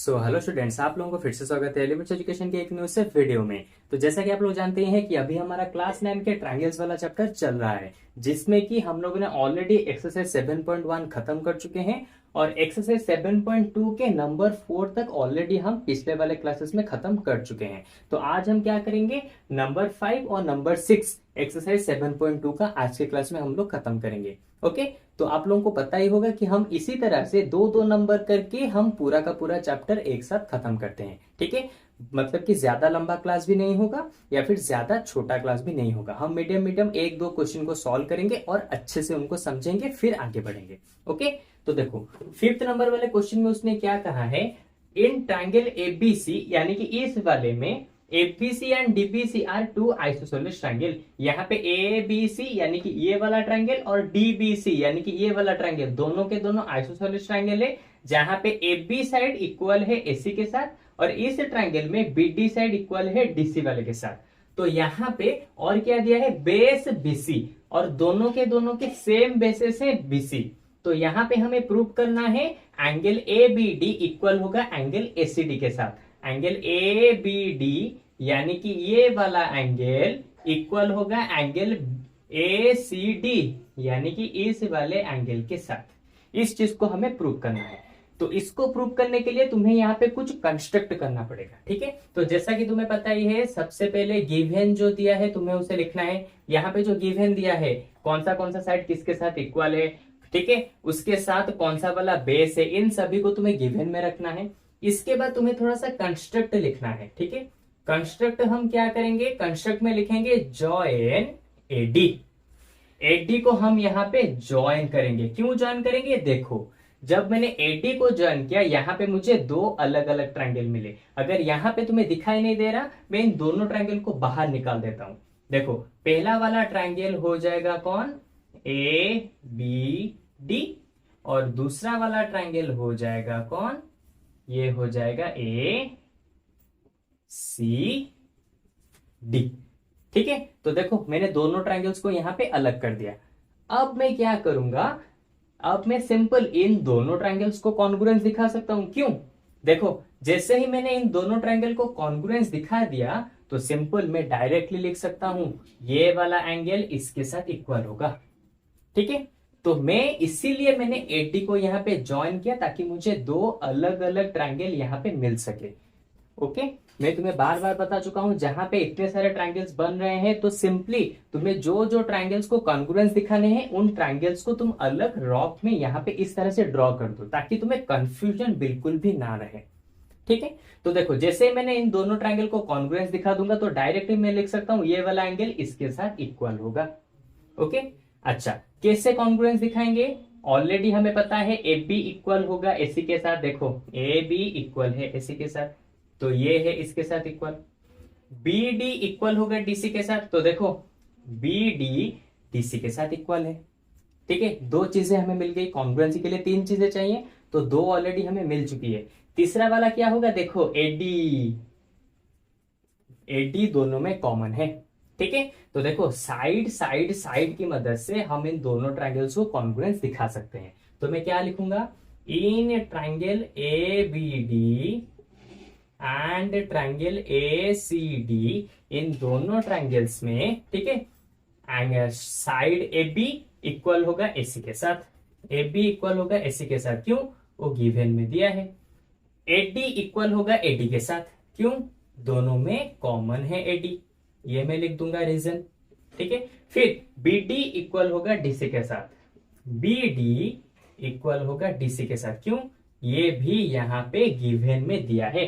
Hello students, आप लोगों को फिर से स्वागत है एलिमेंट्स एजुकेशन के एक न्यू से वीडियो में। तो जैसा कि आप लोग जानते हैं कि अभी हमारा क्लास 9 के ट्रायंगल्स वाला चैप्टर चल रहा है, जिसमें कि हम लोगों ने ऑलरेडी एक्सरसाइज 7.1 खत्म कर चुके हैं और एक्सरसाइज 7.2 के नंबर 4 तक ऑलरेडी हम पिछले वाले क्लासेस में खत्म कर चुके हैं। तो आज हम क्या करेंगे, नंबर 5 और नंबर 6 एक्सरसाइज 7.2 का आज के क्लास में हम लोग खत्म करेंगे। ओके, तो आप लोगों को पता ही होगा कि हम इसी तरह से दो दो नंबर करके हम पूरा का पूरा चैप्टर एक साथ खत्म करते हैं। ठीक है, मतलब कि ज्यादा लंबा क्लास भी नहीं होगा या फिर ज्यादा छोटा क्लास भी नहीं होगा। हम मीडियम मीडियम एक दो क्वेश्चन को सॉल्व करेंगे और अच्छे से उनको समझेंगे, फिर आगे बढ़ेंगे। ओके, तो देखो 5th नंबर वाले क्वेश्चन में उसने क्या कहा है, इन ट्रायंगल एबीसी, यानी कि इस वाले में ABC and DBC are two isosceles triangle. यहाँ पे एबीसी यानी कि ये वाला ट्रायंगल और डीबीसी यानी कि ये वाला ट्रायंगल, दोनों के दोनों आइसोसेलेस ट्रायंगल है, जहां पे एबी साइड इक्वल है एसी के साथ और इस ट्रायंगल में बीडी साइड इक्वल है डीसी वाले के साथ। तो यहाँ पे और क्या दिया है, बेस बीसी, और दोनों के सेम बेसिस है बीसी। तो यहाँ पे हमें प्रूव करना है angle A B D equal होगा एंगल एसीडी के साथ। एंगल ए बी डी यानी कि ये वाला एंगल इक्वल होगा एंगल ए सी डी यानी कि इस वाले एंगल के साथ। इस चीज को हमें प्रूव करना है। तो इसको प्रूव करने के लिए तुम्हें यहाँ पे कुछ कंस्ट्रक्ट करना पड़ेगा। ठीक है, तो जैसा कि तुम्हें पता ही है, सबसे पहले गिवन जो दिया है तुम्हें उसे लिखना है। यहाँ पे जो गिवन दिया है, कौन सा साइड किसके साथ इक्वल है, ठीक है, उसके साथ कौन सा वाला बेस है, इन सभी को तुम्हें गिवन में रखना है। इसके बाद तुम्हें थोड़ा सा कंस्ट्रक्ट लिखना है। ठीक है, कंस्ट्रक्ट हम क्या करेंगे, कंस्ट्रक्ट में लिखेंगे जॉइन एडी। एडी को हम यहाँ पे ज्वाइन करेंगे। क्यों ज्वाइन करेंगे, देखो जब मैंने एडी को ज्वाइन किया, यहाँ पे मुझे दो अलग अलग ट्रायंगल मिले। अगर यहाँ पे तुम्हें दिखाई नहीं दे रहा, मैं इन दोनों ट्रायंगल को बाहर निकाल देता हूं। देखो पहला वाला ट्रायंगल हो जाएगा कौन, ए बी डी, और दूसरा वाला ट्रायंगल हो जाएगा कौन, ये हो जाएगा ए सी डी। ठीक है, तो देखो मैंने दोनों ट्रायंगल्स को यहां पे अलग कर दिया। अब मैं क्या करूंगा, अब मैं सिंपल इन दोनों ट्रायंगल्स को कॉन्ग्रुएंस दिखा सकता हूं। क्यों, देखो जैसे ही मैंने इन दोनों ट्रायंगल को कॉन्ग्रुएंस दिखा दिया, तो सिंपल मैं डायरेक्टली लिख सकता हूं ये वाला एंगल इसके साथ इक्वल होगा। ठीक है, तो मैं इसीलिए मैंने एडी को यहाँ पे ज्वाइन किया ताकि मुझे दो अलग अलग ट्रायंगल यहाँ पे मिल सके। ओके, मैं तुम्हें बार बार बता चुका हूं, जहां पे इतने सारे ट्रायंगल्स बन रहे हैं तो सिंपली तुम्हें जो जो ट्रायंगल्स को कॉन्ग्रुएंस दिखाने हैं, उन ट्रायंगल्स को तुम अलग रॉक में यहाँ पे इस तरह से ड्रॉ कर दो ताकि तुम्हें कंफ्यूजन बिल्कुल भी ना रहे। ठीक है, तो देखो जैसे मैंने इन दोनों ट्रायंगल को कॉन्ग्रुएंस दिखा दूंगा तो डायरेक्टली मैं लिख सकता हूं ये वाला एंगल इसके साथ इक्वल होगा। ओके, अच्छा कैसे कॉन्ग्रुएंस दिखाएंगे, ऑलरेडी हमें पता है ए बी इक्वल होगा एसी के साथ। देखो ए बी इक्वल है एसी के साथ, तो ये है इसके साथ इक्वल। बी डी इक्वल होगा डीसी के साथ, तो देखो बी डी डीसी के साथ इक्वल है। ठीक है, दो चीजें हमें मिल गई। कॉन्ग्रुएंसी के लिए तीन चीजें चाहिए, तो दो ऑलरेडी हमें मिल चुकी है। तीसरा वाला क्या होगा, देखो एडी, एडी दोनों में कॉमन है। ठीक है, तो देखो साइड साइड साइड की मदद से हम इन दोनों ट्रायंगल्स को कॉन्ग्रुएंस दिखा सकते हैं। तो मैं क्या लिखूंगा, in triangle A B D and triangle A C D, इन दोनों ट्रायंगल्स में, ठीक है, साइड ए बी इक्वल होगा एसी के साथ। ए बी इक्वल होगा एसी के साथ, क्यों, वो गिवन में दिया है। एडी इक्वल होगा एडी के साथ, क्यों, दोनों में कॉमन है एडी, ये मैं लिख दूंगा रीजन। ठीक है, फिर बी डी इक्वल होगा डीसी के साथ, बी डी इक्वल होगा डीसी के साथ, क्यों, ये भी यहां पे गिवन में दिया है।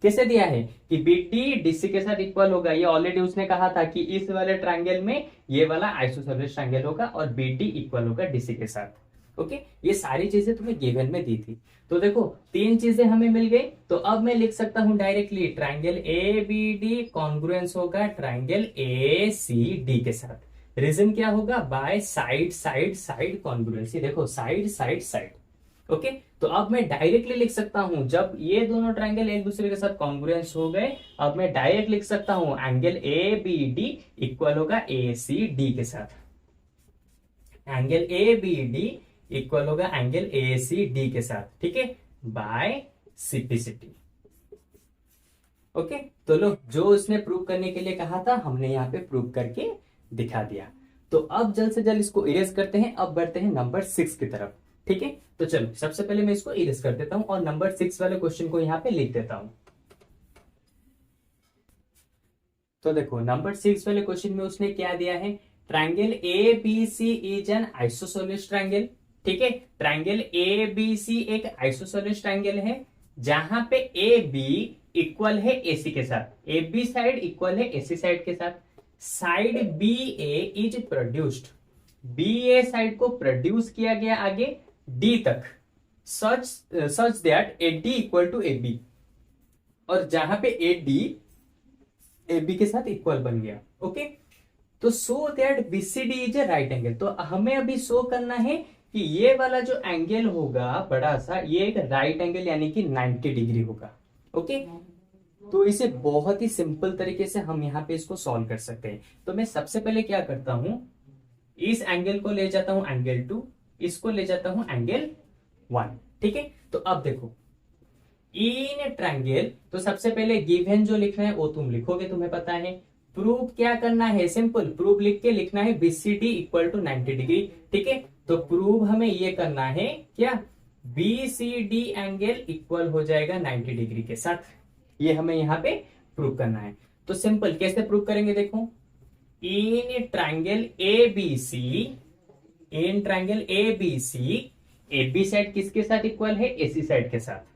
कैसे दिया है कि बी डी डीसी के साथ इक्वल होगा, ये ऑलरेडी उसने कहा था कि इस वाले ट्रायंगल में ये वाला आइसोसेलेस ट्रायंगल होगा और बी डी इक्वल होगा डीसी के साथ। ओके, ये सारी चीजें तुम्हें गिवन में दी थी। तो देखो तीन चीजें हमें मिल गई, तो अब मैं लिख सकता हूं directly triangle A B D congruence होगा ट्रायंगल ए सी डी के साथ। रीजन क्या होगा, by side side side congruency. देखो साइड साइड साइड। ओके, तो अब मैं डायरेक्टली लिख सकता हूं, जब ये दोनों ट्रायंगल एक दूसरे के साथ कॉन्ग्रुएंस हो गए, अब मैं डायरेक्ट लिख सकता हूं angle A B D equal होगा ए सी डी के साथ। Angle A B D equal होगा एंगल ए सी डी के साथ। ठीक है, बाय सिंप्लिसिटी। ओके, तो लो, जो उसने प्रूव करने के लिए कहा था हमने यहाँ पे प्रूव करके दिखा दिया। तो अब जल्द से जल्द इसको इरेज करते हैं। अब बढ़ते हैं नंबर 6 की तरफ। ठीक है, तो चलो सबसे पहले मैं इसको इरेज कर देता हूं और नंबर 6 वाले क्वेश्चन को यहाँ पे लिख देता हूं। तो देखो नंबर 6 वाले क्वेश्चन में उसने क्या दिया है, triangle A B C is an isosceles triangle. ठीक है, ट्रायंगल ए बी सी एक आइसोसेलेस ट्रायंगल है जहां पे ए बी इक्वल है एसी के साथ, ए बी साइड इक्वल है एसी साइड के साथ। Side B A is produced, B A side को प्रोड्यूस किया गया आगे डी तक, such that A D equal to A B, और जहां पे ए डी ए बी के साथ इक्वल बन गया। ओके, तो so that BCD is a right angle. तो हमें अभी शो करना है कि ये वाला जो एंगल होगा बड़ा सा, ये एक राइट एंगल यानी कि 90 डिग्री होगा। ओके, तो इसे बहुत ही सिंपल तरीके से हम यहाँ पे इसको सॉल्व कर सकते हैं। तो मैं सबसे पहले क्या करता हूं, इस एंगल को ले जाता हूं एंगल 2, इसको ले जाता हूं एंगल 1। ठीक है, तो अब देखो इन ट्रायंगल, तो सबसे पहले गिवन जो लिखना है वो तुम लिखोगे, तुम्हें पता है। प्रूव क्या करना है, सिंपल प्रूव लिख के लिखना है बीसीडी इक्वल टू 90 डिग्री। ठीक है, तो प्रूव हमें ये करना है क्या, बीसीडी एंगल इक्वल हो जाएगा 90 डिग्री के साथ, ये हमें यहाँ पे प्रूव करना है। तो सिंपल कैसे प्रूव करेंगे, देखो in triangle A B C, in triangle A B C, A B side किसके साथ इक्वल है, एसी साइड के साथ।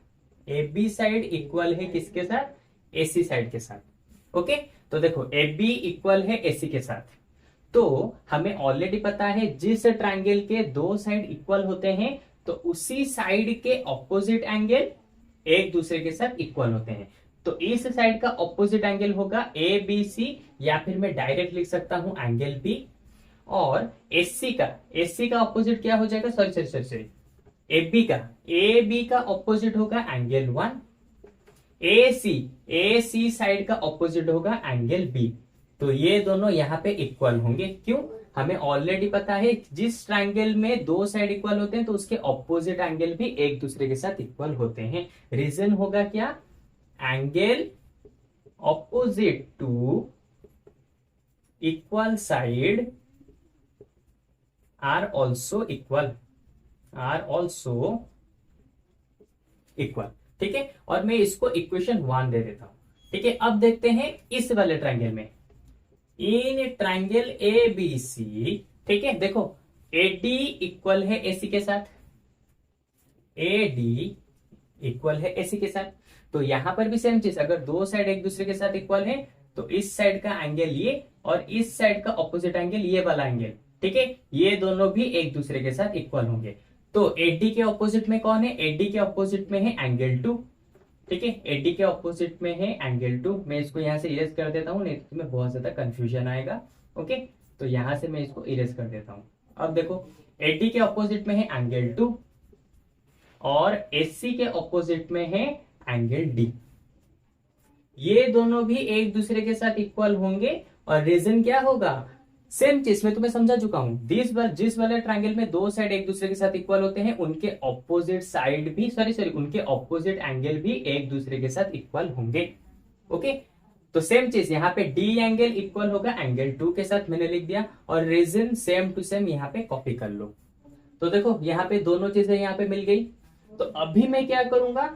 ए बी साइड इक्वल है किसके साथ, एसी साइड के साथ। ओके, तो देखो ए बी इक्वल है एसी के साथ, तो हमें ऑलरेडी पता है जिस ट्रायंगल के दो साइड इक्वल होते हैं तो उसी साइड के ऑपोजिट एंगल एक दूसरे के साथ इक्वल होते हैं। तो इस साइड का ऑपोजिट एंगल होगा ए बी सी, या फिर मैं डायरेक्ट लिख सकता हूं एंगल बी। और एसी का ऑपोजिट क्या हो जाएगा, सॉरी ए बी का ऑपोजिट होगा एंगल 1। ए सी साइड का ऑपोजिट होगा एंगल बी। तो ये दोनों यहाँ पे इक्वल होंगे, क्यों, हमें ऑलरेडी पता है जिस ट्रायंगल में दो साइड इक्वल होते हैं तो उसके ऑपोजिट एंगल भी एक दूसरे के साथ इक्वल होते हैं। रीजन होगा क्या, angle opposite to equal side are also equal, ठीक है। और मैं इसको इक्वेशन 1 दे देता हूं। ठीक है, अब देखते हैं इस वाले ट्रायंगल में, इन ट्रायंगल ए बी सी। ठीक है, देखो ए डी इक्वल है एसी के साथ, ए डी इक्वल है एसी के साथ। तो यहां पर भी सेम चीज, अगर दो साइड एक दूसरे के साथ इक्वल है तो इस साइड का एंगल ये और इस साइड का ऑपोजिट एंगल ये वाला एंगल, ठीक है, ये दोनों भी एक दूसरे के साथ इक्वल होंगे। तो एडी के ऑपोजिट में कौन है, एडी के ऑपोजिट में है एंगल 2। ठीक है, एडी के ऑपोजिट में है एंगल 2। मैं इसको यहां से इरेज कर देता हूं, नहीं तो तुम्हें बहुत ज्यादा कंफ्यूजन आएगा। ओके, तो यहां से मैं इसको इरेज कर देता हूं। अब देखो एडी के ऑपोजिट में है एंगल 2 और एसी के ऑपोजिट में है एंगल डी। ये दोनों भी एक दूसरे के साथ इक्वल होंगे। और रीजन क्या होगा, सेम चीज मैं तुम्हें समझा चुका हूं। जिस वाले ट्रायंगल में दो साइड एक दूसरे के साथ इक्वल होते हैं उनके ऑपोजिट साइड भी उनके ऑपोजिट एंगल भी एक दूसरे के साथ इक्वल होंगे। ओके, तो सेम चीज यहाँ पे डी एंगल इक्वल होगा एंगल 2 के साथ, मैंने लिख दिया। और रीजन सेम टू सेम यहाँ पे कॉपी कर लो। तो देखो यहाँ पे दोनों चीजें यहाँ पे मिल गई। तो अभी मैं क्या करूंगा,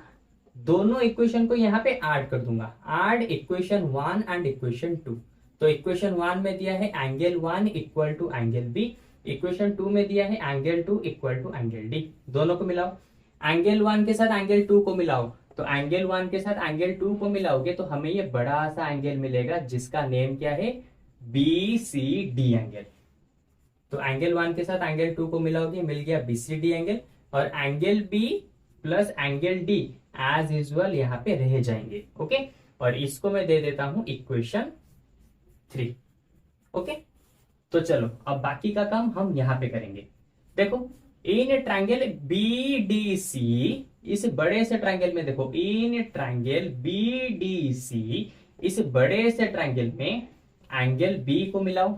दोनों इक्वेशन को यहाँ पे ऐड कर दूंगा, ऐड इक्वेशन 1 एंड इक्वेशन 2। तो इक्वेशन 1 में दिया है angle 1 equal to angle B, equation 2 में दिया है angle 2 equal to angle D. दोनों को मिलाओ, एंगल 1 के साथ एंगल 2 को मिलाओ, तो एंगल 1 के साथ एंगल 2 को मिलाओगे तो हमें ये बड़ा सा एंगल मिलेगा जिसका नेम क्या है, बी सी डी एंगल। तो एंगल 1 के साथ एंगल 2 को मिलाओगे, मिल गया बी सी डी एंगल। और angle B plus angle D as usual यहाँ पे रह जाएंगे। ओके, और इसको मैं दे देता हूं इक्वेशन 3। ओके, तो चलो अब बाकी का काम हम यहां पे करेंगे। देखो in triangle B D C, इस बड़े से ट्रायंगल में देखो in triangle B D C, इस बड़े से ट्रायंगल में एंगल बी को मिलाओ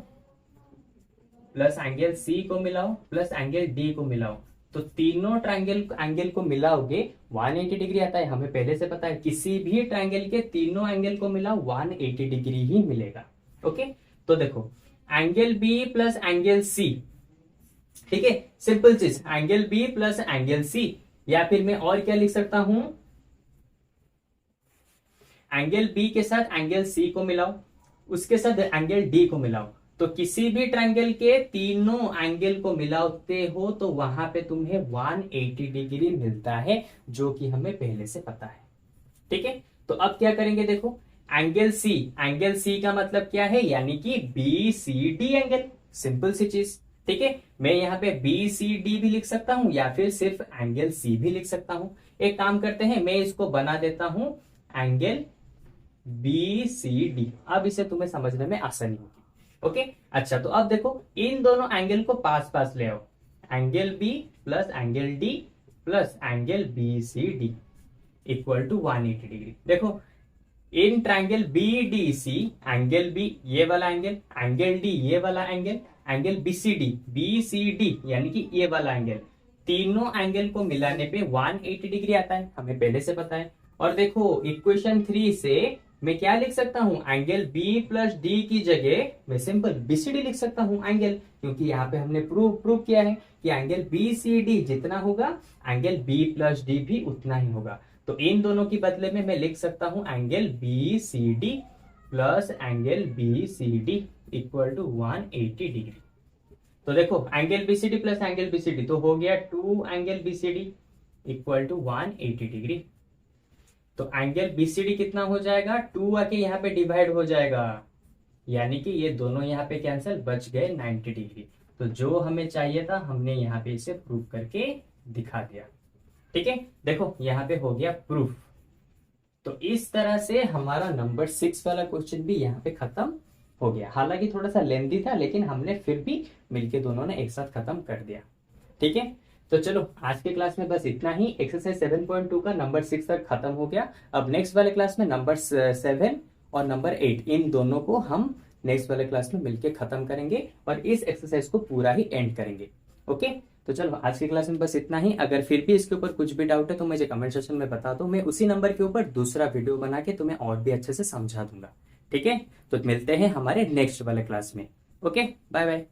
प्लस एंगल सी को मिलाओ प्लस एंगल डी को मिलाओ, तो तीनों ट्रायंगल एंगल को मिलाओगे 180 डिग्री आता है, हमें पहले से पता है किसी भी ट्रायंगल के तीनों एंगल को मिलाओ 180 डिग्री ही मिलेगा। ओके, तो देखो angle B plus angle C, ठीक है, सिंपल चीज, angle B plus angle C, या फिर मैं और क्या लिख सकता हूं, एंगल बी के साथ एंगल सी को मिलाओ, उसके साथ एंगल डी को मिलाओ, तो किसी भी ट्रायंगल के तीनों एंगल को मिलाते हो तो वहां पे तुम्हें 180 डिग्री मिलता है, जो कि हमें पहले से पता है। ठीक है, तो अब क्या करेंगे, देखो एंगल सी का मतलब क्या है, यानी कि B C D angle, simple सी चीज। ठीक है, मैं यहाँ पे बी सी डी भी लिख सकता हूं या फिर सिर्फ एंगल सी भी लिख सकता हूं। एक काम करते हैं, मैं इसको बना देता हूं एंगल बी सी डी, अब इसे तुम्हें समझने में आसानी होगी। ओके, अच्छा, तो अब देखो इन दोनों एंगल को पास पास ले आओ, angle B plus angle D plus angle B C D equal to 180 degree. देखो in triangle B D C, angle B ये वाला एंगल डी ये वाला एंगल बी सी डी यानी कि ये वाला एंगल, तीनों एंगल को मिलाने पे 180 डिग्री आता है, हमें पहले से पता है। और देखो इक्वेशन 3 से मैं क्या लिख सकता हूं, एंगल बी प्लस डी की जगह मैं सिंपल बीसीडी लिख सकता हूं एंगल, क्योंकि यहाँ पे हमने प्रूव किया है कि एंगल बी सी डी जितना होगा एंगल बी प्लस डी भी उतना ही होगा। तो इन दोनों की बदले में मैं लिख सकता हूं angle B C D plus angle B C D equal to 180 degree. तो देखो angle B C D plus angle B C D तो हो गया 2 angle B C D equal to 180 degree. तो एंगल बीसीडी कितना हो जाएगा, 2 आके यहाँ पे डिवाइड हो जाएगा, यानी कि ये दोनों यहाँ पे कैंसिल, बच गए 90 डिग्री। तो जो हमें चाहिए था हमने यहाँ पे इसे प्रूव करके दिखा दिया। ठीक है, देखो यहाँ पे हो गया प्रूफ। तो इस तरह से हमारा नंबर 6 वाला क्वेश्चन भी यहाँ पे खत्म हो गया। हालांकि थोड़ा सा लेंथी था, लेकिन हमने फिर भी मिलके दोनों ने एक साथ खत्म कर दिया। ठीक है, तो चलो आज के क्लास में बस इतना ही। एक्सरसाइज 7.2 का नंबर 6 तक खत्म हो गया। अब नेक्स्ट वाले क्लास में नंबर 7 और नंबर 8 इन दोनों को हम नेक्स्ट वाले क्लास में मिलके खत्म करेंगे और इस एक्सरसाइज को पूरा ही एंड करेंगे। ओके, तो चलो आज की क्लास में बस इतना ही। अगर फिर भी इसके ऊपर कुछ भी डाउट है तो मुझे कमेंट सेक्शन में बता दो, मैं उसी नंबर के ऊपर दूसरा वीडियो बना के तुम्हें और भी अच्छे से समझा दूंगा। ठीक है, तो मिलते हैं हमारे नेक्स्ट वाले क्लास में। Okay, bye bye.